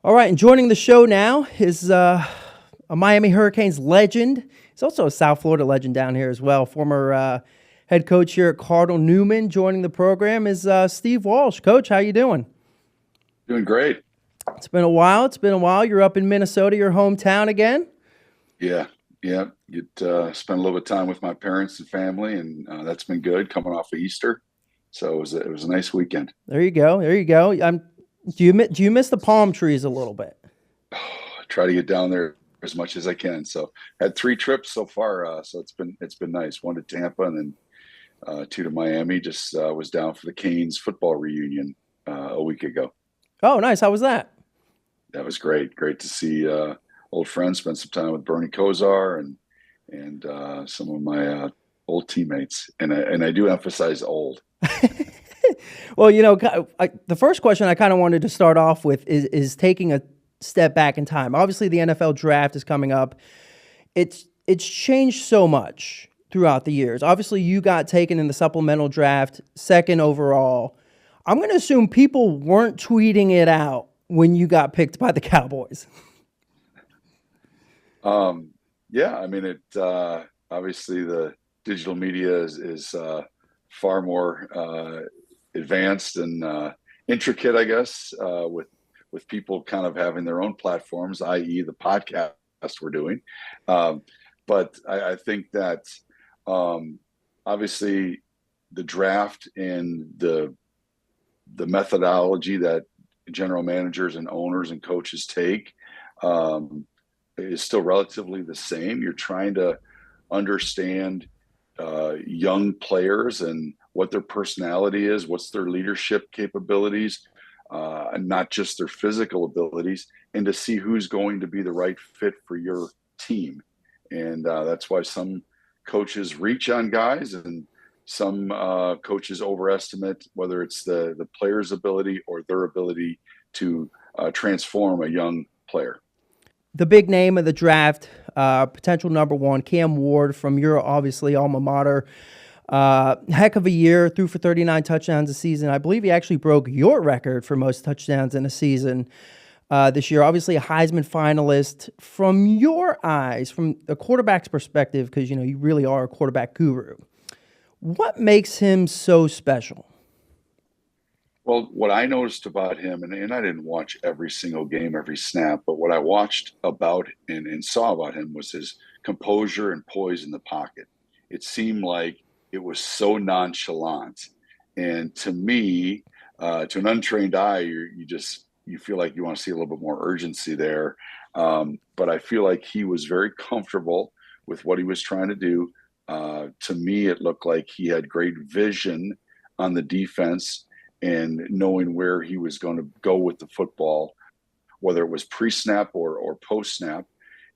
All right, and joining the show now is a Miami Hurricanes legend. He's also a South Florida legend down here as well. Former head coach here at Cardinal Newman. Joining the program is Steve Walsh. Coach, how you doing? Doing great. It's been a while. You're up in Minnesota, your hometown again? Yeah. Get spent a little bit of time with my parents and family, and that's been good. Coming off of Easter, so it was a nice weekend. There you go. Do you miss the palm trees a little bit? I try to get down there as much as I can. So had 3 trips so far. So it's been nice. 1 to Tampa, and then 2 to Miami. Just was down for the Canes football reunion a week ago. Oh, nice. How was that? That was great. Great to see old friends. Spent some time with Bernie Kosar and some of my old teammates. And I do emphasize old. Well, the first question I kind of wanted to start off with is taking a step back in time. Obviously, the NFL Draft is coming up. It's changed so much throughout the years. Obviously, you got taken in the supplemental draft, 2nd overall. I'm going to assume people weren't tweeting it out when you got picked by the Cowboys. Yeah, I mean, obviously the digital media is far more advanced and intricate, I guess, with people kind of having their own platforms, i.e. the podcast we're doing. But I think that obviously the draft and the methodology that general managers and owners and coaches take is still relatively the same. You're trying to understand young players and what their personality is, what's their leadership capabilities, and not just their physical abilities, and to see who's going to be the right fit for your team. And that's why some coaches reach on guys and some coaches overestimate whether it's the player's ability or their ability to transform a young player. The big name of the draft, potential number 1, Cam Ward from your obviously alma mater. Heck of a year, threw for 39 touchdowns a season. I believe he actually broke your record for most touchdowns in a season this year. Obviously a Heisman finalist. From your eyes, from a quarterback's perspective, because you really are a quarterback guru, what makes him so special? Well, what I noticed about him, and I didn't watch every single game, every snap, but what I watched about and saw about him was his composure and poise in the pocket. It seemed like it was so nonchalant. And to me, to an untrained eye, you feel like you want to see a little bit more urgency there. But I feel like he was very comfortable with what he was trying to do. To me, it looked like he had great vision on the defense and knowing where he was going to go with the football, whether it was pre-snap or post-snap.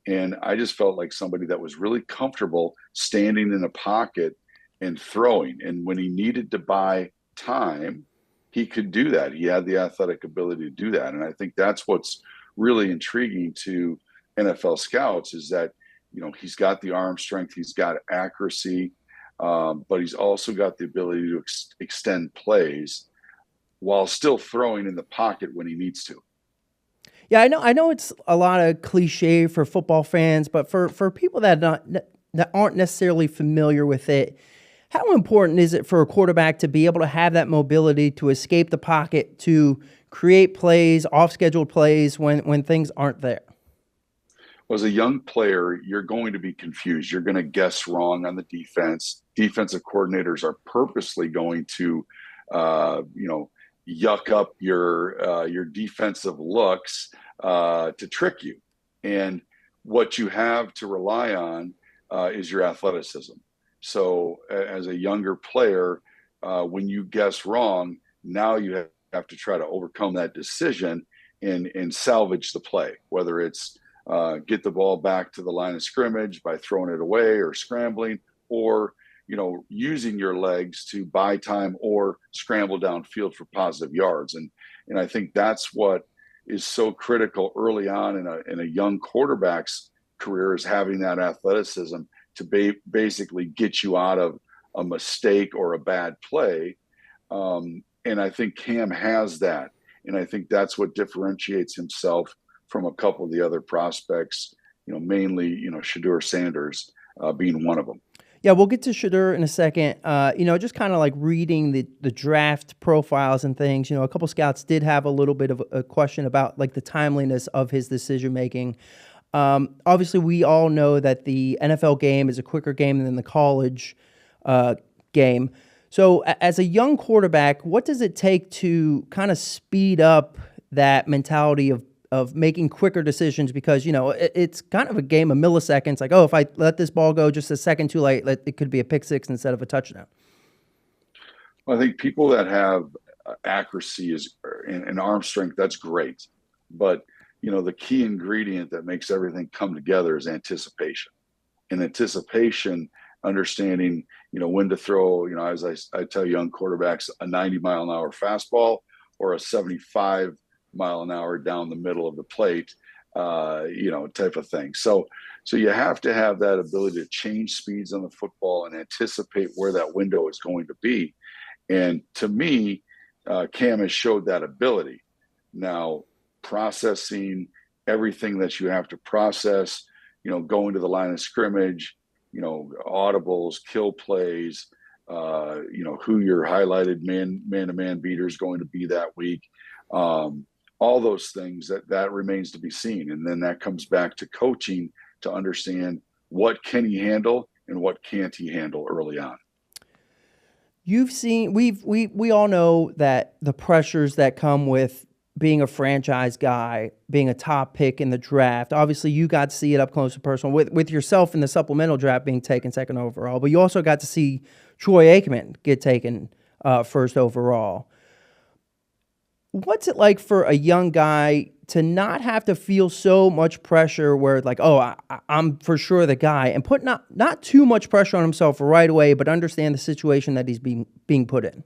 And I just felt like somebody that was really comfortable standing in a pocket and throwing. And when he needed to buy time, he could do that. He had the athletic ability to do that. And I think that's what's really intriguing to NFL scouts is that, he's got the arm strength, he's got accuracy, but he's also got the ability to extend plays while still throwing in the pocket when he needs to. Yeah, I know it's a lot of cliche for football fans, but for people that aren't necessarily familiar with it, how important is it for a quarterback to be able to have that mobility to escape the pocket, to create plays, off-scheduled plays when things aren't there? Well, as a young player, you're going to be confused. You're going to guess wrong on the defense. Defensive coordinators are purposely going to, yuck up your defensive looks to trick you. And what you have to rely on is your athleticism. So as a younger player, when you guess wrong, now you have to try to overcome that decision and salvage the play, whether it's get the ball back to the line of scrimmage by throwing it away or scrambling, or using your legs to buy time or scramble downfield for positive yards. And I think that's what is so critical early on in a young quarterback's career, is having that athleticism to basically get you out of a mistake or a bad play. And I think Cam has that. And I think that's what differentiates himself from a couple of the other prospects, mainly, Shedeur Sanders being one of them. Yeah, we'll get to Shedeur in a second. Just kind of like reading the draft profiles and things. A couple scouts did have a little bit of a question about like the timeliness of his decision making. Obviously, we all know that the NFL game is a quicker game than the college game. So, as a young quarterback, what does it take to kind of speed up that mentality of making quicker decisions? Because, it's kind of a game of milliseconds. Like, oh, if I let this ball go just a second too late, it could be a pick six instead of a touchdown. Well, I think people that have accuracy and arm strength, that's great. But, the key ingredient that makes everything come together is anticipation. And anticipation, understanding, when to throw, as I tell young quarterbacks, a 90-mile-an-hour fastball or a 75-mile-an-hour down the middle of the plate, type of thing. So you have to have that ability to change speeds on the football and anticipate where that window is going to be. And to me, Cam has showed that ability. Now, processing everything that you have to process, going to the line of scrimmage, audibles, kill plays, who your highlighted man-to-man beater is going to be that week. All those things that remains to be seen. And then that comes back to coaching to understand what can he handle and what can't he handle early on. You've seen, we all know that the pressures that come with being a franchise guy, being a top pick in the draft. Obviously, you got to see it up close and personal with yourself in the supplemental draft being taken second overall, but you also got to see Troy Aikman get taken first overall. What's it like for a young guy to not have to feel so much pressure where like, oh, I'm for sure the guy, and put not too much pressure on himself right away, but understand the situation that he's being put in?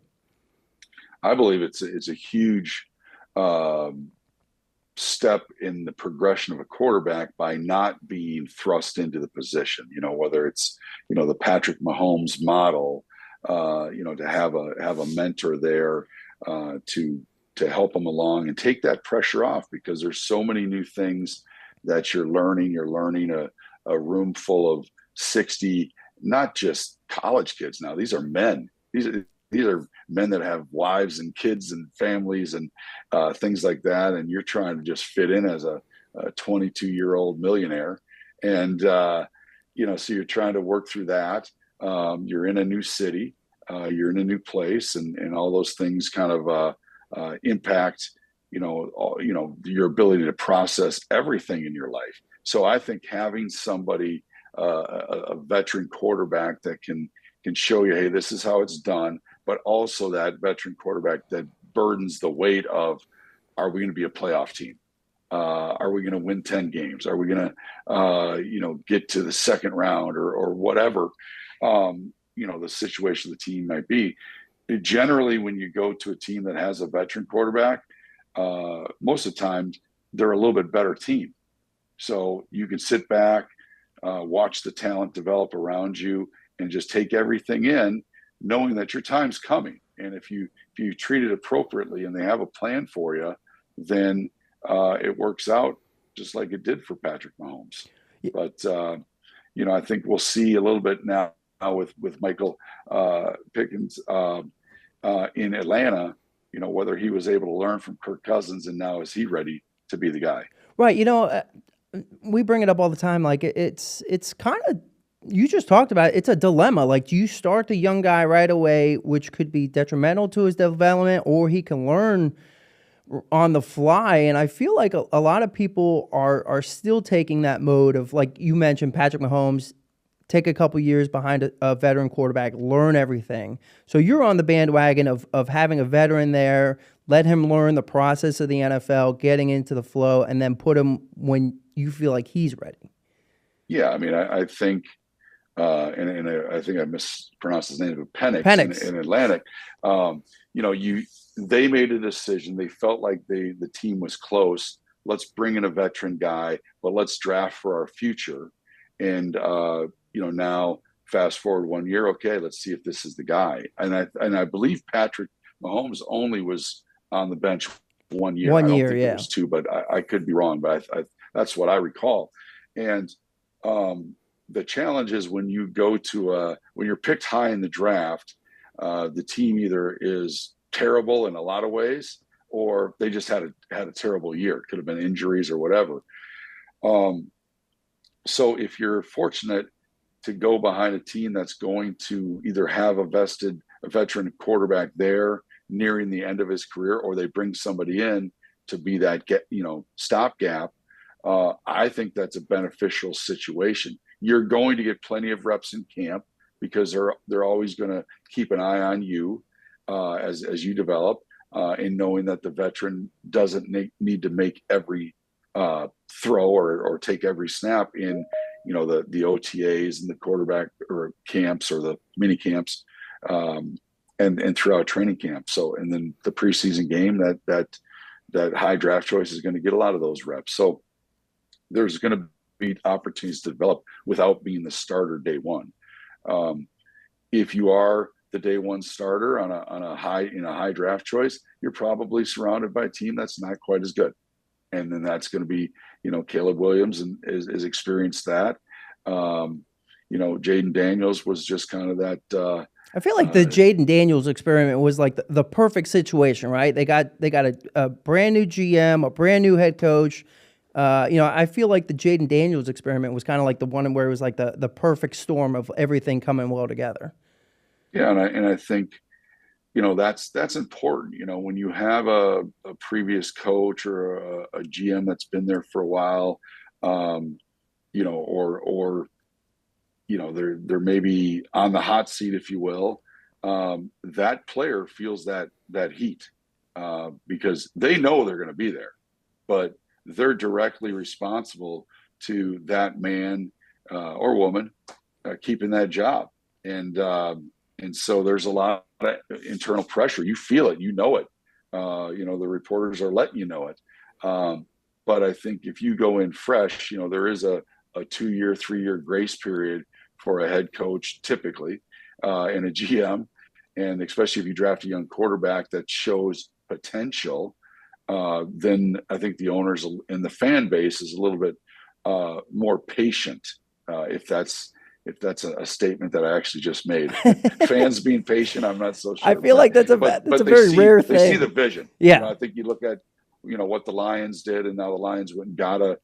I believe it's a huge step in the progression of a quarterback by not being thrust into the position, whether it's, the Patrick Mahomes model, to have a mentor there to help them along and take that pressure off, because there's so many new things that you're learning. You're learning a room full of 60, not just college kids now. These are men. These are men that have wives and kids and families and things like that. And you're trying to just fit in as a 22-year-old millionaire. And, so you're trying to work through that. You're in a new city, you're in a new place, and all those things kind of impact, your ability to process everything in your life. So I think having somebody, a veteran quarterback that can show you, hey, this is how it's done, but also that veteran quarterback that burdens the weight of, are we going to be a playoff team? Are we going to win 10 games? Are we going to, get to the second round or whatever, the situation the team might be? Generally, when you go to a team that has a veteran quarterback, most of the time they're a little bit better team. So you can sit back, watch the talent develop around you, and just take everything in, knowing that your time's coming. And if you treat it appropriately and they have a plan for you, then it works out just like it did for Patrick Mahomes. Yeah. But I think we'll see a little bit now with Michael Pickens in Atlanta, whether he was able to learn from Kirk Cousins, and now is he ready to be the guy? Right. We bring it up all the time. Like it's kind of, you just talked about it. It's a dilemma. Like, do you start the young guy right away, which could be detrimental to his development, or he can learn on the fly? And I feel like a lot of people are still taking that mode of, like you mentioned, Patrick Mahomes, take a couple years behind a veteran quarterback, learn everything. So you're on the bandwagon of having a veteran there, let him learn the process of the NFL, getting into the flow, and then put him when you feel like he's ready. Yeah, I mean, I think, and I think I mispronounced his name, but Penix. In Atlantic. They made a decision. They felt like the team was close. Let's bring in a veteran guy, but let's draft for our future. And now fast forward 1 year, okay, let's see if this is the guy. And I believe Patrick Mahomes only was on the bench 1 year. I One don't year, think it yeah. was 2, but I could be wrong. But that's what I recall. And the challenge is when you go to when you're picked high in the draft, the team either is terrible in a lot of ways, or they just had a terrible year. It could have been injuries or whatever. So if you're fortunate to go behind a team that's going to either have a veteran quarterback there nearing the end of his career, or they bring somebody in to be that stopgap, I think that's a beneficial situation. You're going to get plenty of reps in camp because they're always going to keep an eye on you as you develop, and knowing that the veteran doesn't need to make every throw or take every snap in the OTAs and the quarterback or camps or the mini camps, and throughout training camp. So, and then the preseason game, that high draft choice is going to get a lot of those reps. So there's going to be opportunities to develop without being the starter day one. If you are the day one starter on a high draft choice, you're probably surrounded by a team that's not quite as good. And then that's going to be, Caleb Williams is experienced that. Jaden Daniels was just kind of that. I feel like the Jaden Daniels experiment was like the perfect situation, right? They got a brand new GM, a brand new head coach. I feel like the Jaden Daniels experiment was kind of like the one where it was like the perfect storm of everything coming well together. Yeah, and I think that's important. When you have a previous coach or a GM that's been there for a while, they're maybe on the hot seat, if you will. That player feels that heat because they know they're going to be there, but they're directly responsible to that man or woman keeping that job, and so there's a lot of internal pressure. You feel it, you know it. The reporters are letting you know it. But I think if you go in fresh, there is a 2-year, 3-year grace period for a head coach typically, and a GM, and especially if you draft a young quarterback that shows potential, then I think the owners and the fan base is a little bit more patient. If that's a statement that I actually just made. Fans being patient, I'm not so sure. I feel like that's a very rare thing. They see the vision. Yeah. I think you look at what the Lions did, and now the Lions went and got a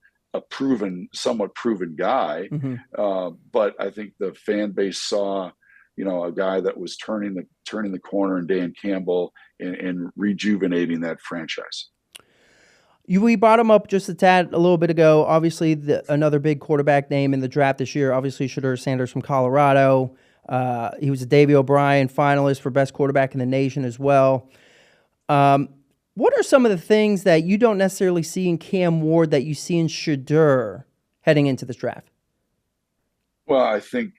somewhat proven guy. Mm-hmm. But I think the fan base saw a guy that was turning the corner in Dan Campbell and rejuvenating that franchise. We brought him up just a little bit ago. Obviously, another big quarterback name in the draft this year. Obviously, Shedeur Sanders from Colorado. He was a Davey O'Brien finalist for best quarterback in the nation as well. What are some of the things that you don't necessarily see in Cam Ward that you see in Shedeur heading into this draft? Well, I think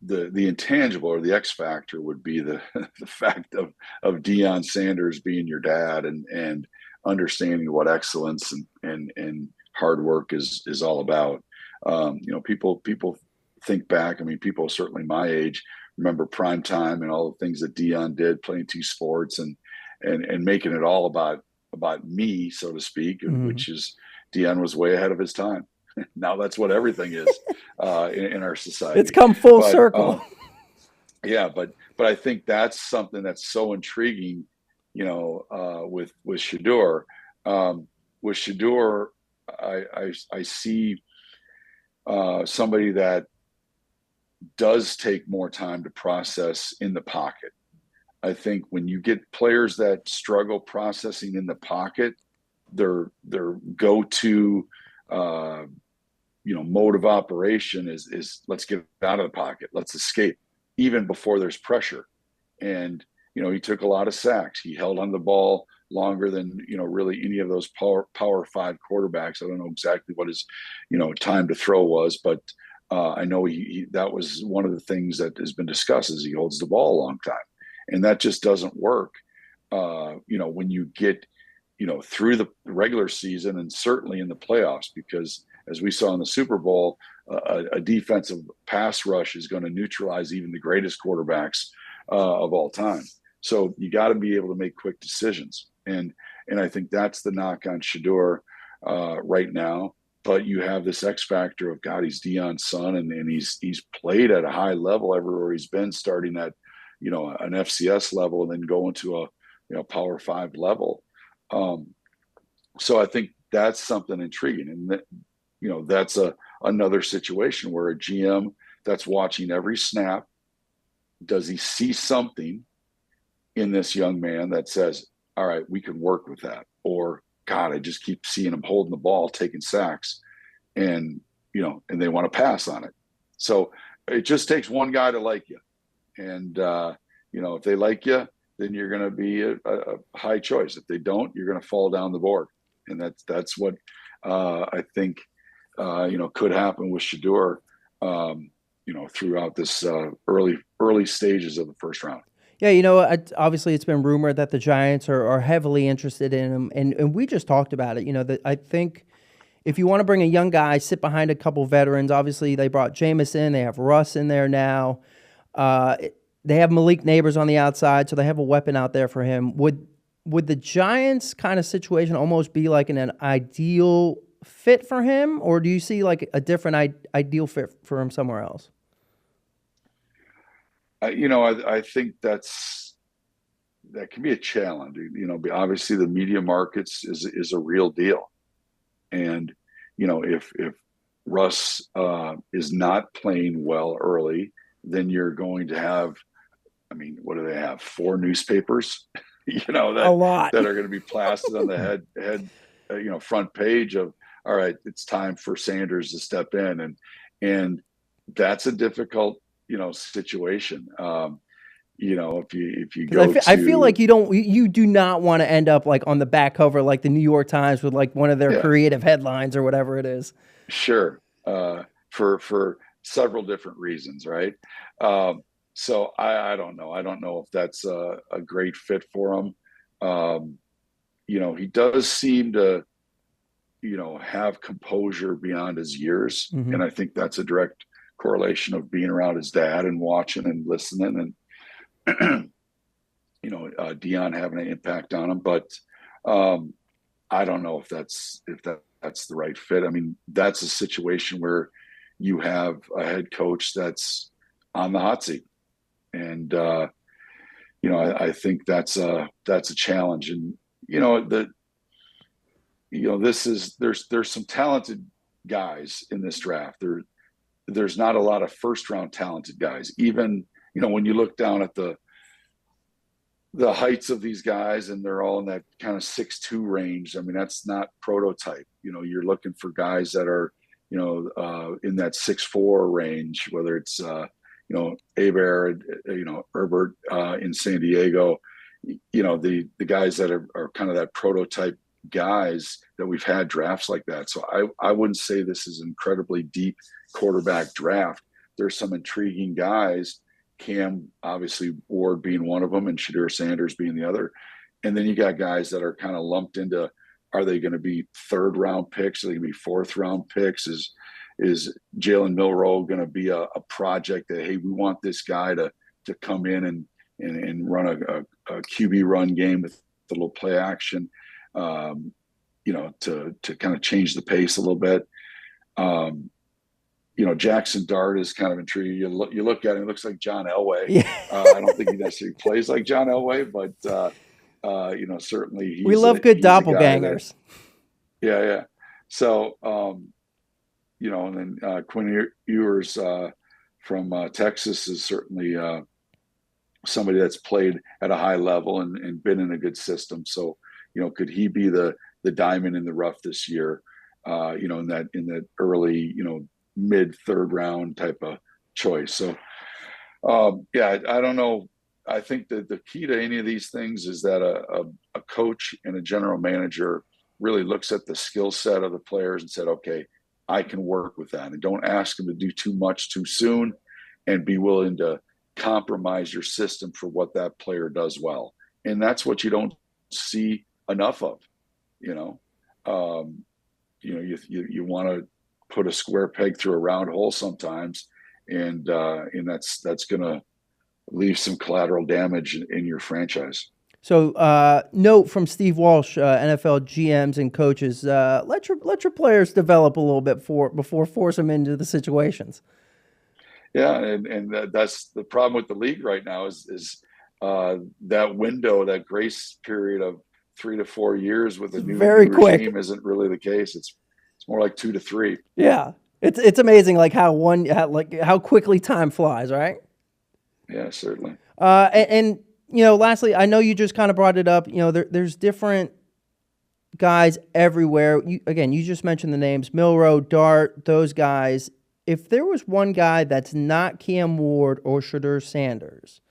the intangible or the X factor would be the fact of Deion Sanders being your dad and understanding what excellence and hard work is all about. People think back. I mean, people certainly my age remember prime time and all the things that Deion did, playing 2 sports and making it all about me, so to speak, Mm-hmm. which is Deion was way ahead of his time. Now that's what everything is in our society. It's come full circle. Yeah, but I think that's something that's so intriguing, with Shedeur. With Shedeur, I see somebody that does take more time to process in the pocket. I think when you get players that struggle processing in the pocket, their go-to mode of operation is let's get out of the pocket, let's escape, even before there's pressure. And he took a lot of sacks. He held on the ball longer than really any of those power 5 quarterbacks. I don't know exactly what his time to throw was, but I know he that was one of the things that has been discussed is he holds the ball a long time, and that just doesn't work. When you get through the regular season and certainly in the playoffs, because as we saw in the Super Bowl, a defensive pass rush is going to neutralize even the greatest quarterbacks of all time. So you got to be able to make quick decisions. And I think that's the knock on Shedeur right now. But you have this X factor of, God, he's Deion's son, and he's played at a high level everywhere he's been, starting at, an FCS level and then going to a, Power 5 level. So I think that's something intriguing. And that, that's another situation where a GM that's watching every snap, does he see something in this young man that says, all right, we can work with that? Or, God, I just keep seeing him holding the ball, taking sacks, and and they want to pass on it. So it just takes one guy to like you, and if they like you, then you're going to be a high choice. If they don't, you're going to fall down the board, and that's what I think could happen with Shedeur, throughout this early stages of the first round. Yeah, obviously it's been rumored that the Giants are heavily interested in him, and we just talked about it. That I think if you want to bring a young guy, sit behind a couple veterans. Obviously, they brought Jameis in. They have Russ in there now. They have Malik Neighbors on the outside, so they have a weapon out there for him. Would the Giants kind of situation almost be like an ideal fit for him, or do you see like a different ideal fit for him somewhere else? I think that can be a challenge. Obviously the media markets is a real deal, and if Russ is not playing well early, then you're going to have, what do they have? 4 newspapers, a lot that are going to be plastered on the head, front page of, all right, it's time for Sanders to step in, and that's a difficult situation. If you go I feel like you do not want to end up like on the back cover, like the New York Times with like one of their creative headlines or whatever it is. Sure. For several different reasons. Right. So I don't know. I don't know if that's a great fit for him. He does seem to, have composure beyond his years. Mm-hmm. And I think that's a direct correlation of being around his dad and watching and listening, and Deion having an impact on him. But I don't know if that's the right fit. That's a situation where you have a head coach that's on the hot seat, and I think that's a challenge. And there's some talented guys in this draft. There's not a lot of first round talented guys. Even, when you look down at the heights of these guys, and they're all in that kind of 6'2" range. That's not prototype. You're looking for guys that are, in that 6'4" range, whether it's, Hebert, Herbert in San Diego, the guys that are kind of that prototype guys that we've had drafts like that. So I wouldn't say this is an incredibly deep quarterback draft. There's some intriguing guys, Cam, obviously Ward being one of them, and Shedeur Sanders being the other. And then you got guys that are kind of lumped into, are they going to be 3rd round picks? Are they going to be 4th round picks? Is Jalen Milroe going to be a project that, hey, we want this guy to come in and run a QB run game with a little play action, to kind of change the pace a little bit. Jackson Dart is kind of intriguing. You look at him, it looks like John Elway. Yeah. I don't think he necessarily plays like John Elway, but certainly we love good doppelgangers. Yeah. So, and then Quinn Ewers from Texas is certainly somebody that's played at a high level and been in a good system. So, could he be the diamond in the rough this year? In that early, mid 3rd round type of choice. So, I don't know. I think that the key to any of these things is that a coach and a general manager really looks at the skill set of the players and said, okay, I can work with that. And don't ask them to do too much too soon, and be willing to compromise your system for what that player does well. And that's what you don't see enough of, you want to put a square peg through a round hole sometimes. And that's going to leave some collateral damage in your franchise. So, note from Steve Walsh, NFL GMs and coaches: let your players develop a little bit before force them into the situations. Yeah, and that's the problem with the league right now is that window, that grace period of 3 to 4 years with a new Very quick. regime isn't really the case. It's more like 2 to 3. Yeah, it's amazing, like how quickly time flies, right? Yeah, certainly. And lastly, I know you just kind of brought it up. There's different guys everywhere. You just mentioned the names Milroe, Dart, those guys. If there was one guy that's not Cam Ward or Shedeur Sanders,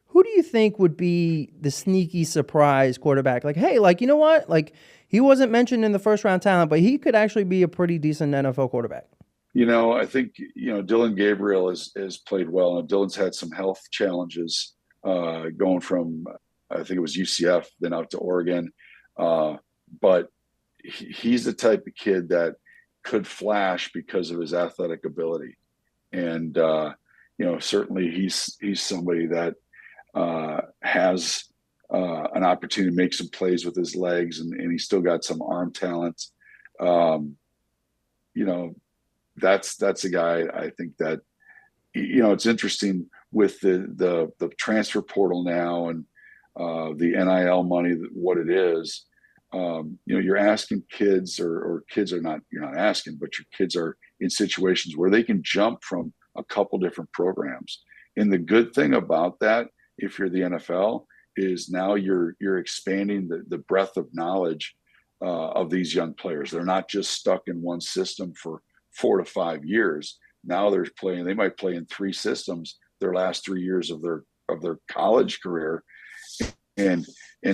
who do you think would be the sneaky surprise quarterback? Like, hey, you know what? Like, he wasn't mentioned in the first round talent, but he could actually be a pretty decent NFL quarterback. I think, Dylan Gabriel has played well, and Dylan's had some health challenges going from, I think it was UCF, then out to Oregon. But he's the type of kid that could flash because of his athletic ability. And, certainly he's somebody that has an opportunity to make some plays with his legs, and he's still got some arm talent. That's a guy I think that, it's interesting with the transfer portal now and the NIL money, what it is. You're asking kids, or kids are not, you're not asking, but your kids are in situations where they can jump from a couple different programs. And the good thing about that, if you're the NFL, is now you're expanding the breadth of knowledge of these young players. They're not just stuck in one system for 4 to 5 years. Now they might play in 3 systems their last 3 years of their college career. And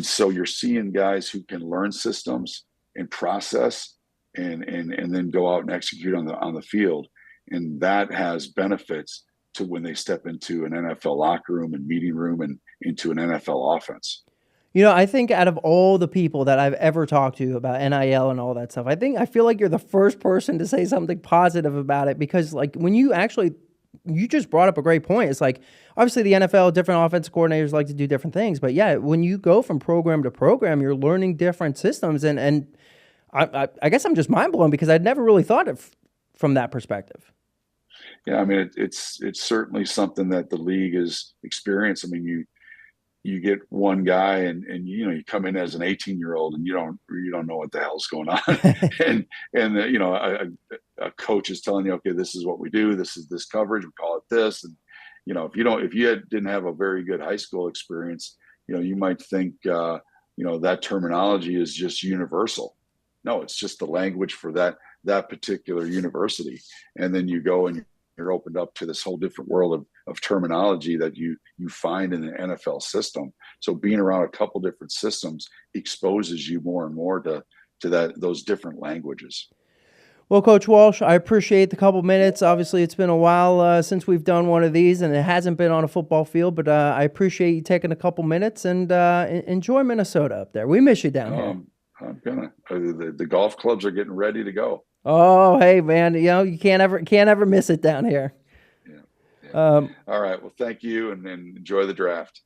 so you're seeing guys who can learn systems and process and then go out and execute on the field. And that has benefits to when they step into an NFL locker room and meeting room and into an NFL offense. I think out of all the people that I've ever talked to about NIL and all that stuff, I feel like you're the first person to say something positive about it, because when you just brought up a great point. It's like, obviously the NFL, different offensive coordinators like to do different things, but yeah, when you go from program to program, you're learning different systems. And I guess I'm just mind blown because I'd never really thought of from that perspective. Yeah. I mean, it's certainly something that the league is experienced. I mean, you get one guy and you come in as an 18-year-old and you don't know what the hell's going on. and a coach is telling you, okay, this is what we do. This is this coverage. We call it this. And, if you didn't have a very good high school experience, you might think, that terminology is just universal. No, it's just the language for that particular university. And then you go and you're opened up to this whole different world of terminology that you find in the NFL system. So being around a couple different systems exposes you more and more to those different languages. Well, Coach Walsh, I appreciate the couple minutes. Obviously, it's been a while since we've done one of these, and it hasn't been on a football field, but I appreciate you taking a couple minutes, and enjoy Minnesota up there. We miss you down here. I'm gonna. The golf clubs are getting ready to go. Oh, hey, man, you can't ever miss it down here. Yeah. All right. Well, thank you, and enjoy the draft.